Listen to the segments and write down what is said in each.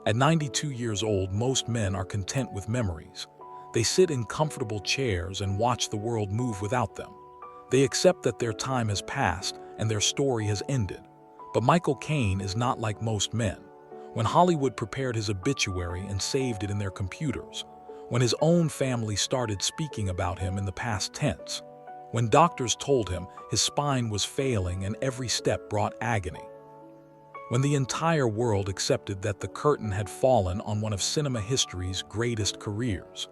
At 92 years old, most men are content with memories. They sit in comfortable chairs and watch the world move without them. They accept that their time has passed and their story has ended. But Michael Caine is not like most men. When Hollywood prepared his obituary and saved it in their computers, when his own family started speaking about him in the past tense, when doctors told him his spine was failing and every step brought agony, when the entire world accepted that the curtain had fallen on one of cinema history's greatest careers,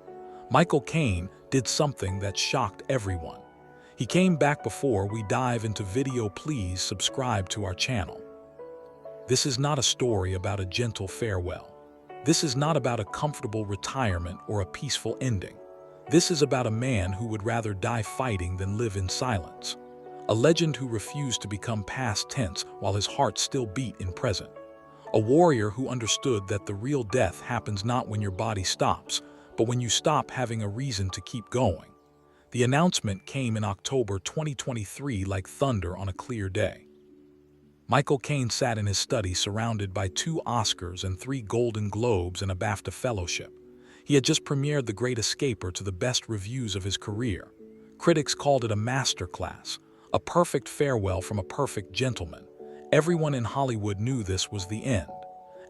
Michael Caine did something that shocked everyone. He came back. Before we dive into video, please subscribe to our channel. This is not a story about a gentle farewell. This is not about a comfortable retirement or a peaceful ending. This is about a man who would rather die fighting than live in silence. A legend who refused to become past tense while his heart still beat in present. A warrior who understood that the real death happens not when your body stops, but when you stop having a reason to keep going. The announcement came in October 2023 like thunder on a clear day. Michael Caine sat in his study surrounded by 2 Oscars and 3 Golden Globes and a BAFTA fellowship. He had just premiered The Great Escaper to the best reviews of his career. Critics called it a masterclass, a perfect farewell from a perfect gentleman. Everyone in Hollywood knew this was the end.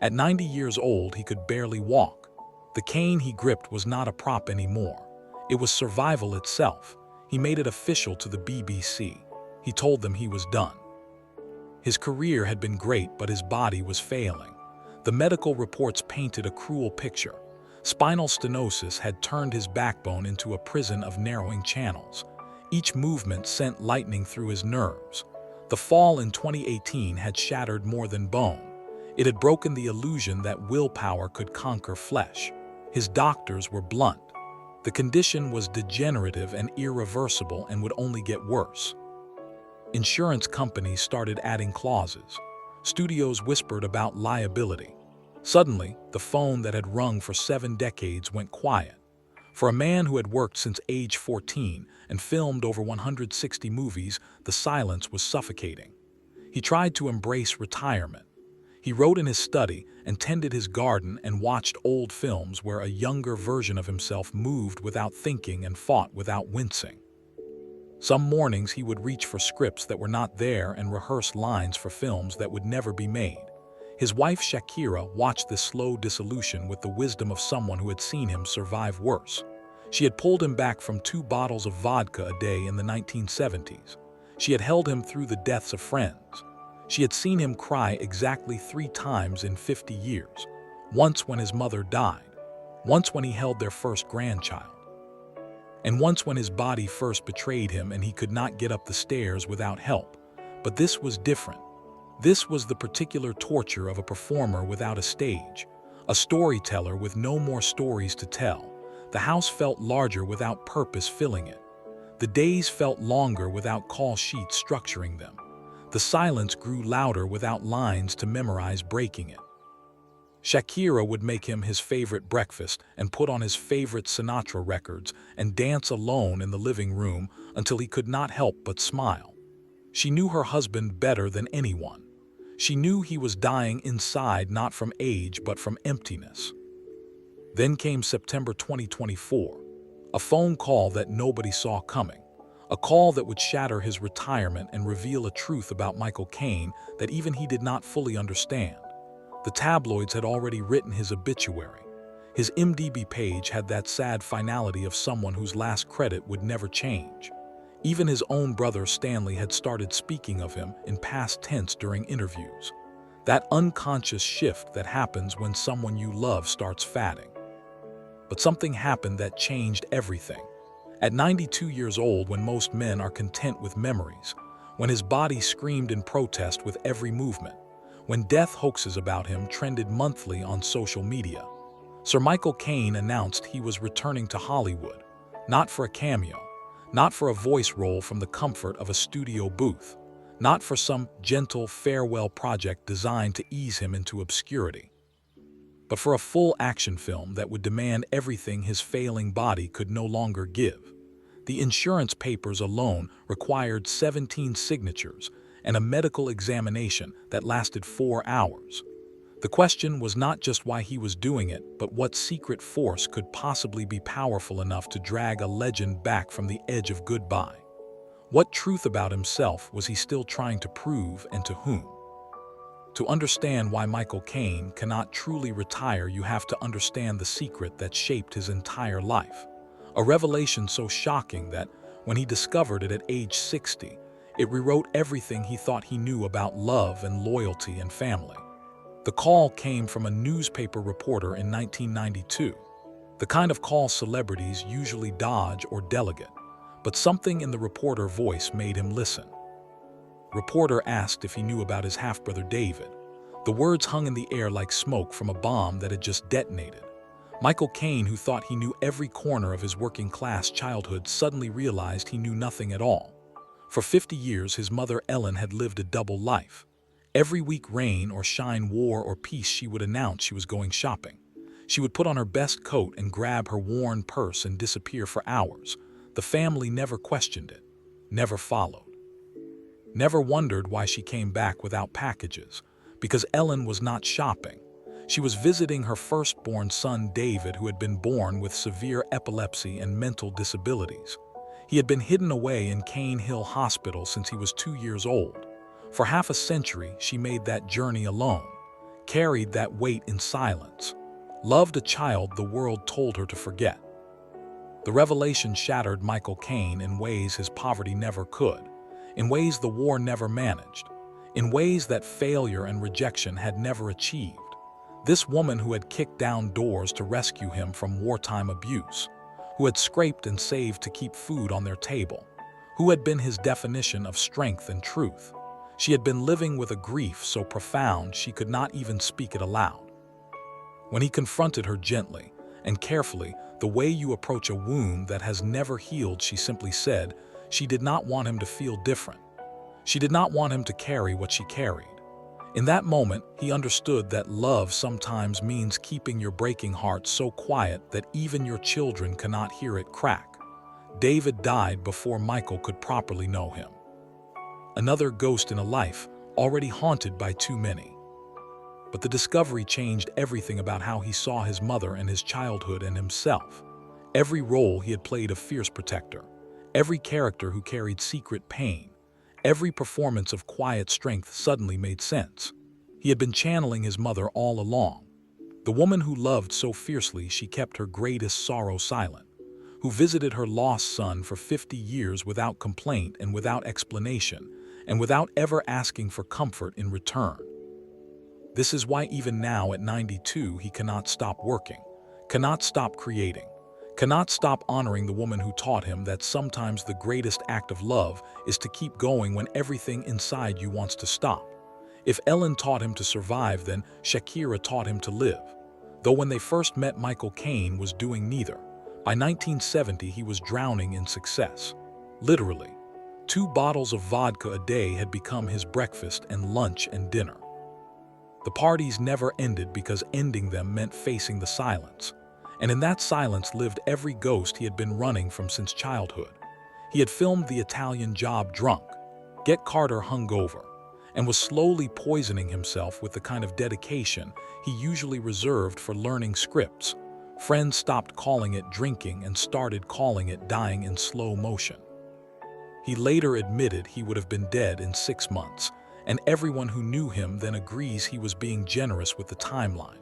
At 90 years old, he could barely walk. The cane he gripped was not a prop anymore. It was survival itself. He made it official to the BBC. He told them he was done. His career had been great, but his body was failing. The medical reports painted a cruel picture. Spinal stenosis had turned his backbone into a prison of narrowing channels. Each movement sent lightning through his nerves. The fall in 2018 had shattered more than bone. It had broken the illusion that willpower could conquer flesh. His doctors were blunt. The condition was degenerative and irreversible and would only get worse. Insurance companies started adding clauses. Studios whispered about liability. Suddenly, the phone that had rung for 7 decades went quiet. For a man who had worked since age 14 and filmed over 160 movies, the silence was suffocating. He tried to embrace retirement. He wrote in his study and tended his garden and watched old films where a younger version of himself moved without thinking and fought without wincing. Some mornings he would reach for scripts that were not there and rehearse lines for films that would never be made. His wife Shakira watched this slow dissolution with the wisdom of someone who had seen him survive worse. She had pulled him back from 2 bottles of vodka a day in the 1970s. She had held him through the deaths of friends. She had seen him cry exactly 3 times in 50 years. Once when his mother died, once when he held their first grandchild, and once when his body first betrayed him and he could not get up the stairs without help. But this was different. This was the particular torture of a performer without a stage, a storyteller with no more stories to tell. The house felt larger without purpose filling it. The days felt longer without call sheets structuring them. The silence grew louder without lines to memorize breaking it. Shakira would make him his favorite breakfast and put on his favorite Sinatra records and dance alone in the living room until he could not help but smile. She knew her husband better than anyone. She knew he was dying inside, not from age but from emptiness. Then came September 2024, a phone call that nobody saw coming, a call that would shatter his retirement and reveal a truth about Michael Caine that even he did not fully understand. The tabloids had already written his obituary. His IMDb page had that sad finality of someone whose last credit would never change. Even his own brother Stanley had started speaking of him in past tense during interviews. That unconscious shift that happens when someone you love starts fading. But something happened that changed everything. At 92 years old, when most men are content with memories, when his body screamed in protest with every movement, when death hoaxes about him trended monthly on social media, Sir Michael Caine announced he was returning to Hollywood, not for a cameo, not for a voice role from the comfort of a studio booth, not for some gentle farewell project designed to ease him into obscurity, but for a full action film that would demand everything his failing body could no longer give. The insurance papers alone required 17 signatures and a medical examination that lasted 4 hours. The question was not just why he was doing it, but what secret force could possibly be powerful enough to drag a legend back from the edge of goodbye. What truth about himself was he still trying to prove, and to whom? To understand why Michael Caine cannot truly retire, you have to understand the secret that shaped his entire life. A revelation so shocking that, when he discovered it at age 60, it rewrote everything he thought he knew about love and loyalty and family. The call came from a newspaper reporter in 1992, the kind of call celebrities usually dodge or delegate, but something in the reporter voice made him listen. Reporter asked if he knew about his half-brother David. The words hung in the air like smoke from a bomb that had just detonated. Michael Caine, who thought he knew every corner of his working-class childhood, suddenly realized he knew nothing at all. For 50 years, his mother Ellen had lived a double life. Every week, rain or shine, war or peace, she would announce she was going shopping. She would put on her best coat and grab her worn purse and disappear for hours. The family never questioned it, never followed, never wondered why she came back without packages, because Ellen was not shopping. She was visiting her firstborn son David, who had been born with severe epilepsy and mental disabilities. He had been hidden away in Caine Hill Hospital since he was 2 years old. For half a century, she made that journey alone, carried that weight in silence, loved a child the world told her to forget. The revelation shattered Michael Caine in ways his poverty never could, in ways the war never managed, in ways that failure and rejection had never achieved. This woman who had kicked down doors to rescue him from wartime abuse, who had scraped and saved to keep food on their table, who had been his definition of strength and truth. She had been living with a grief so profound she could not even speak it aloud. When he confronted her gently and carefully, the way you approach a wound that has never healed, she simply said, she did not want him to feel different. She did not want him to carry what she carried. In that moment, he understood that love sometimes means keeping your breaking heart so quiet that even your children cannot hear it crack. David died before Michael could properly know him. Another ghost in a life already haunted by too many. But the discovery changed everything about how he saw his mother and his childhood and himself. Every role he had played, a fierce protector, every character who carried secret pain, every performance of quiet strength suddenly made sense. He had been channeling his mother all along, the woman who loved so fiercely she kept her greatest sorrow silent, who visited her lost son for 50 years without complaint and without explanation, and without ever asking for comfort in return. This is why even now at 92 he cannot stop working, cannot stop creating, cannot stop honoring the woman who taught him that sometimes the greatest act of love is to keep going when everything inside you wants to stop. If Ellen taught him to survive, then Shakira taught him to live. Though when they first met, Michael Caine was doing neither. By 1970 he was drowning in success. Literally, 2 bottles of vodka a day had become his breakfast and lunch and dinner. The parties never ended because ending them meant facing the silence. And in that silence lived every ghost he had been running from since childhood. He had filmed The Italian Job drunk, Get Carter hungover, and was slowly poisoning himself with the kind of dedication he usually reserved for learning scripts. Friends stopped calling it drinking and started calling it dying in slow motion. He later admitted he would have been dead in 6 months, and everyone who knew him then agrees he was being generous with the timeline.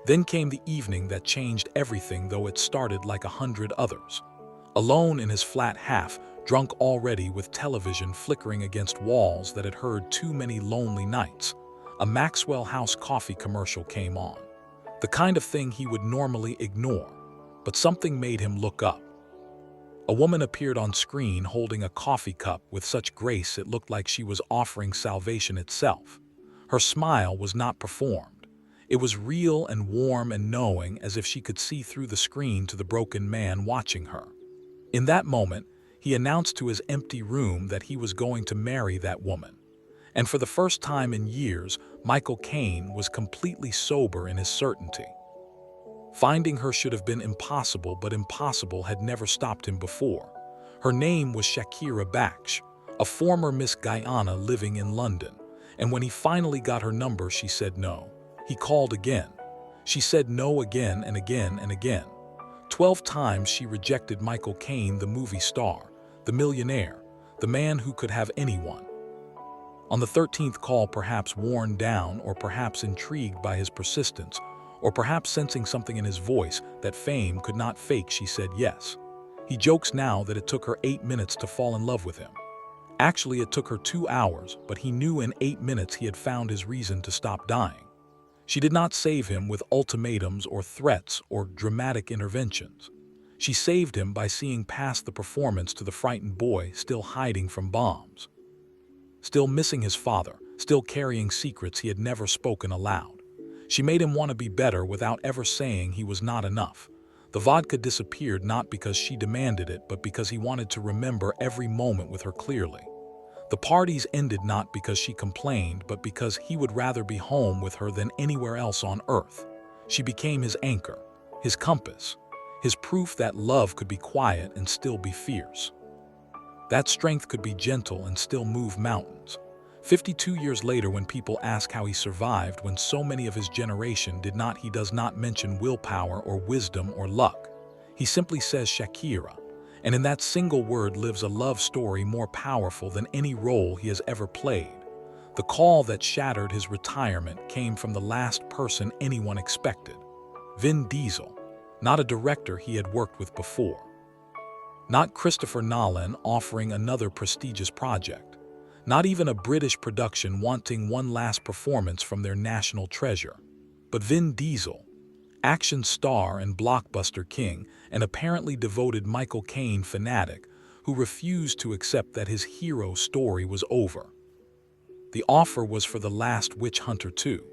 Then came the evening that changed everything, though it started like 100 others. Alone in his flat half, drunk already with television flickering against walls that had heard too many lonely nights, a Maxwell House coffee commercial came on. The kind of thing he would normally ignore, but something made him look up. A woman appeared on screen holding a coffee cup with such grace it looked like she was offering salvation itself. Her smile was not performed. It was real and warm and knowing, as if she could see through the screen to the broken man watching her. In that moment, he announced to his empty room that he was going to marry that woman. And for the first time in years, Michael Caine was completely sober in his certainty. Finding her should have been impossible, but impossible had never stopped him before. Her name was Shakira Baksh, a former Miss Guyana living in London, and when he finally got her number, she said no. He called again. She said no again and again and again. 12 times she rejected Michael Caine, the movie star, the millionaire, the man who could have anyone. On the 13th call, perhaps worn down, or perhaps intrigued by his persistence, or perhaps sensing something in his voice that fame could not fake, she said yes. He jokes now that it took her 8 minutes to fall in love with him. Actually, it took her 2 hours, but he knew in 8 minutes he had found his reason to stop dying. She did not save him with ultimatums or threats or dramatic interventions. She saved him by seeing past the performance to the frightened boy still hiding from bombs, still missing his father, still carrying secrets he had never spoken aloud. She made him want to be better without ever saying he was not enough. The vodka disappeared not because she demanded it, but because he wanted to remember every moment with her clearly. The parties ended not because she complained, but because he would rather be home with her than anywhere else on earth. She became his anchor, his compass, his proof that love could be quiet and still be fierce. That strength could be gentle and still move mountains. 52 years later, when people ask how he survived when so many of his generation did not, he does not mention willpower or wisdom or luck. He simply says Shakira. And in that single word lives a love story more powerful than any role he has ever played. The call that shattered his retirement came from the last person anyone expected. Vin Diesel, not a director he had worked with before. Not Christopher Nolan offering another prestigious project. Not even a British production wanting one last performance from their national treasure. But Vin Diesel, action star and blockbuster king, an apparently devoted Michael Caine fanatic who refused to accept that his hero story was over. The offer was for The Last Witch Hunter 2,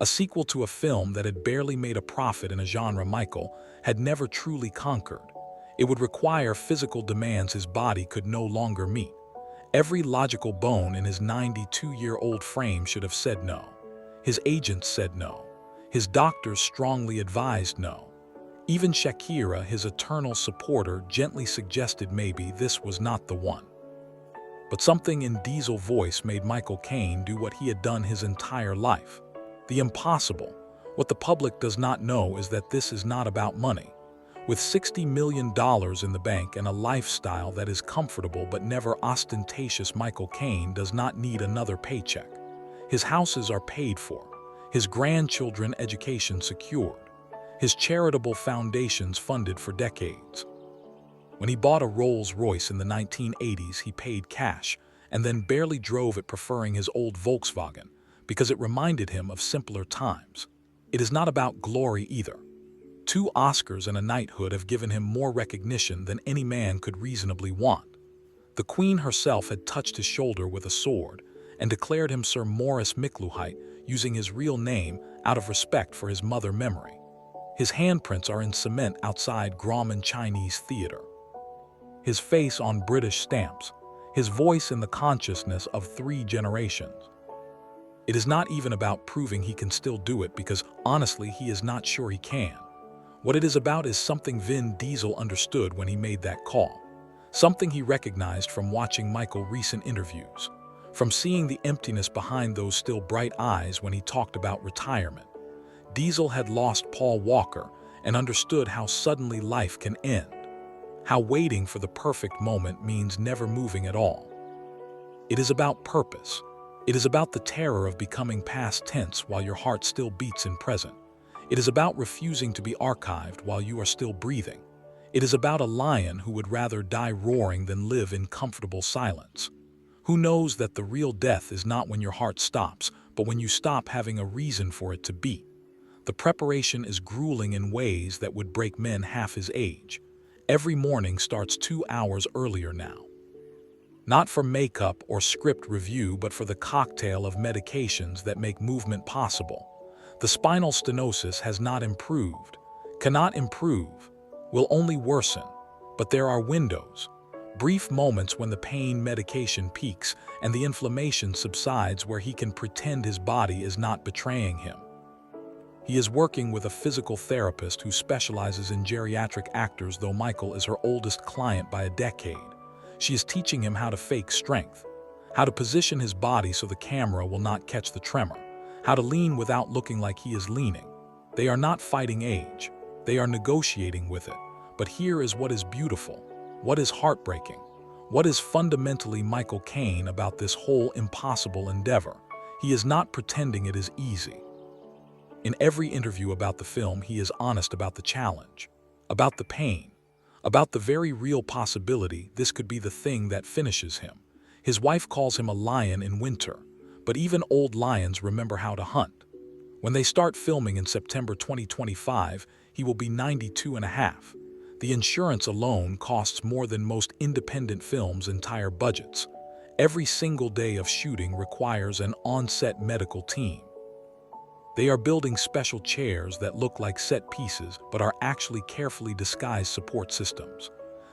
a sequel to a film that had barely made a profit in a genre Michael had never truly conquered. It would require physical demands his body could no longer meet. Every logical bone in his 92-year-old frame should have said no. His agents said no. His doctors strongly advised no. Even Shakira, his eternal supporter, gently suggested maybe this was not the one. But something in Diesel's voice made Michael Caine do what he had done his entire life. The impossible. What the public does not know is that this is not about money. With $60 million in the bank and a lifestyle that is comfortable but never ostentatious, Michael Caine does not need another paycheck. His houses are paid for, his grandchildren's education secured, his charitable foundations funded for decades. When he bought a Rolls-Royce in the 1980s, he paid cash and then barely drove it, preferring his old Volkswagen because it reminded him of simpler times. It is not about glory either. 2 Oscars and a knighthood have given him more recognition than any man could reasonably want. The Queen herself had touched his shoulder with a sword and declared him Sir Maurice Micluhite, using his real name out of respect for his mother memory. His handprints are in cement outside Grauman Chinese Theatre. His face on British stamps, his voice in the consciousness of 3 generations. It is not even about proving he can still do it, because honestly he is not sure he can. What it is about is something Vin Diesel understood when he made that call. Something he recognized from watching Michael's recent interviews, from seeing the emptiness behind those still bright eyes when he talked about retirement. Diesel had lost Paul Walker and understood how suddenly life can end, how waiting for the perfect moment means never moving at all. It is about purpose. It is about the terror of becoming past tense while your heart still beats in present. It is about refusing to be archived while you are still breathing. It is about a lion who would rather die roaring than live in comfortable silence. Who knows that the real death is not when your heart stops, but when you stop having a reason for it to beat. The preparation is grueling in ways that would break men half his age. Every morning starts 2 hours earlier now. Not for makeup or script review, but for the cocktail of medications that make movement possible. The spinal stenosis has not improved, cannot improve, will only worsen, but there are windows, brief moments when the pain medication peaks and the inflammation subsides, where he can pretend his body is not betraying him. He is working with a physical therapist who specializes in geriatric actors, though Michael is her oldest client by a decade. She is teaching him how to fake strength, how to position his body so the camera will not catch the tremor, how to lean without looking like he is leaning. They are not fighting age. They are negotiating with it. But here is what is beautiful, what is heartbreaking, what is fundamentally Michael Caine about this whole impossible endeavor. He is not pretending it is easy. In every interview about the film, he is honest about the challenge, about the pain, about the very real possibility this could be the thing that finishes him. His wife calls him a lion in winter, but even old lions remember how to hunt. When they start filming in September 2025, he will be 92 and a half. The insurance alone costs more than most independent films' entire budgets. Every single day of shooting requires an on-set medical team. They are building special chairs that look like set pieces but are actually carefully disguised support systems.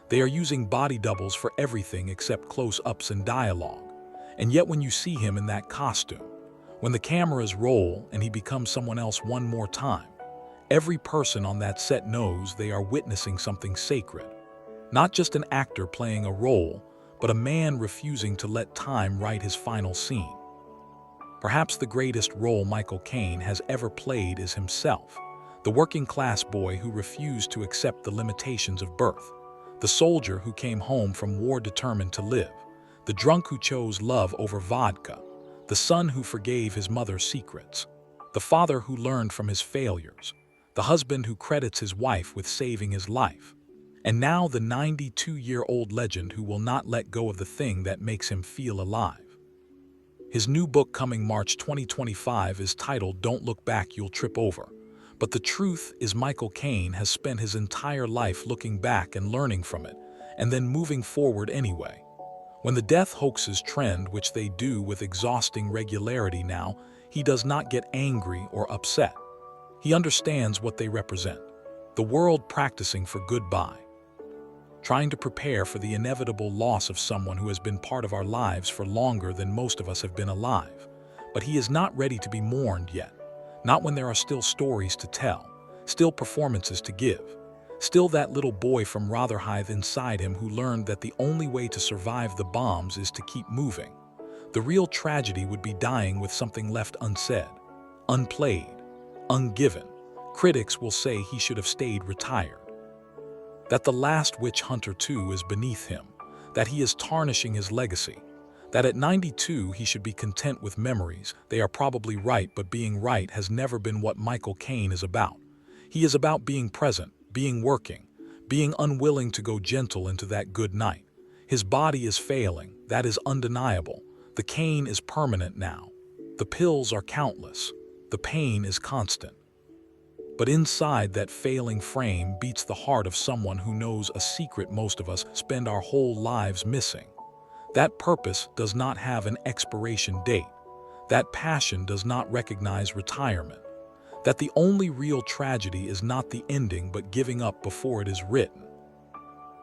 They are using body doubles for everything except close-ups and dialogue. And yet when you see him in that costume, when the cameras roll and he becomes someone else one more time, every person on that set knows they are witnessing something sacred. Not just an actor playing a role, but a man refusing to let time write his final scene. Perhaps the greatest role Michael Caine has ever played is himself, the working-class boy who refused to accept the limitations of birth, the soldier who came home from war determined to live, the drunk who chose love over vodka, the son who forgave his mother's secrets, the father who learned from his failures, the husband who credits his wife with saving his life, and now the 92-year-old legend who will not let go of the thing that makes him feel alive. His new book coming March 2025 is titled Don't Look Back, You'll Trip Over. But the truth is Michael Caine has spent his entire life looking back and learning from it, and then moving forward anyway. When the death hoaxes trend, which they do with exhausting regularity now, he does not get angry or upset. He understands what they represent. The world practicing for goodbye. Trying to prepare for the inevitable loss of someone who has been part of our lives for longer than most of us have been alive. But he is not ready to be mourned yet. Not when there are still stories to tell, still performances to give, still that little boy from Rotherhithe inside him who learned that the only way to survive the bombs is to keep moving. The real tragedy would be dying with something left unsaid, unplayed, ungiven. Critics will say he should have stayed retired. That the last witch hunter too is beneath him, that he is tarnishing his legacy, that at 92 he should be content with memories. They are probably right, but being right has never been what Michael Caine is about. He is about being present, being working, being unwilling to go gentle into that good night. His body is failing, that is undeniable. The Caine is permanent now. The pills are countless. The pain is constant. But inside that failing frame beats the heart of someone who knows a secret most of us spend our whole lives missing. That purpose does not have an expiration date. That passion does not recognize retirement. That the only real tragedy is not the ending but giving up before it is written.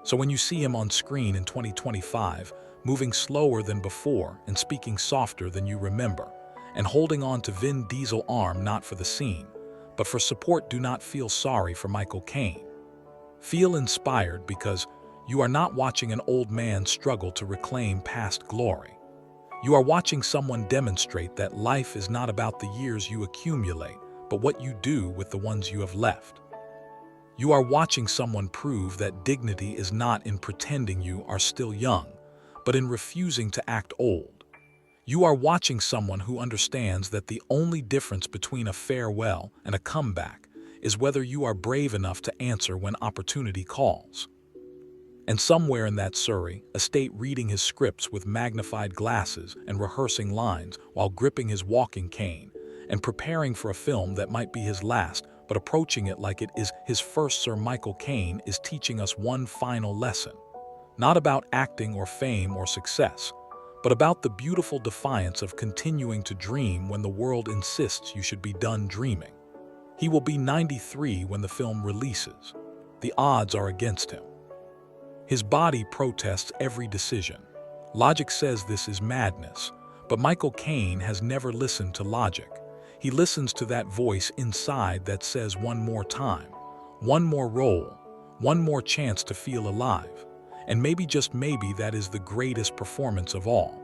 So when you see him on screen in 2025, moving slower than before and speaking softer than you remember, and holding on to Vin Diesel's arm not for the scene, but for support, do not feel sorry for Michael Caine. Feel inspired because you are not watching an old man struggle to reclaim past glory. You are watching someone demonstrate that life is not about the years you accumulate, but what you do with the ones you have left. You are watching someone prove that dignity is not in pretending you are still young, but in refusing to act old. You are watching someone who understands that the only difference between a farewell and a comeback is whether you are brave enough to answer when opportunity calls. And somewhere in that Surrey estate, reading his scripts with magnified glasses and rehearsing lines while gripping his walking cane and preparing for a film that might be his last, but approaching it like it is his first, Sir Michael Caine is teaching us one final lesson. Not about acting or fame or success, but about the beautiful defiance of continuing to dream when the world insists you should be done dreaming. He will be 93 when the film releases. The odds are against him. His body protests every decision. Logic says this is madness, but Michael Caine has never listened to logic. He listens to that voice inside that says one more time, one more role, one more chance to feel alive. And maybe, just maybe, that is the greatest performance of all.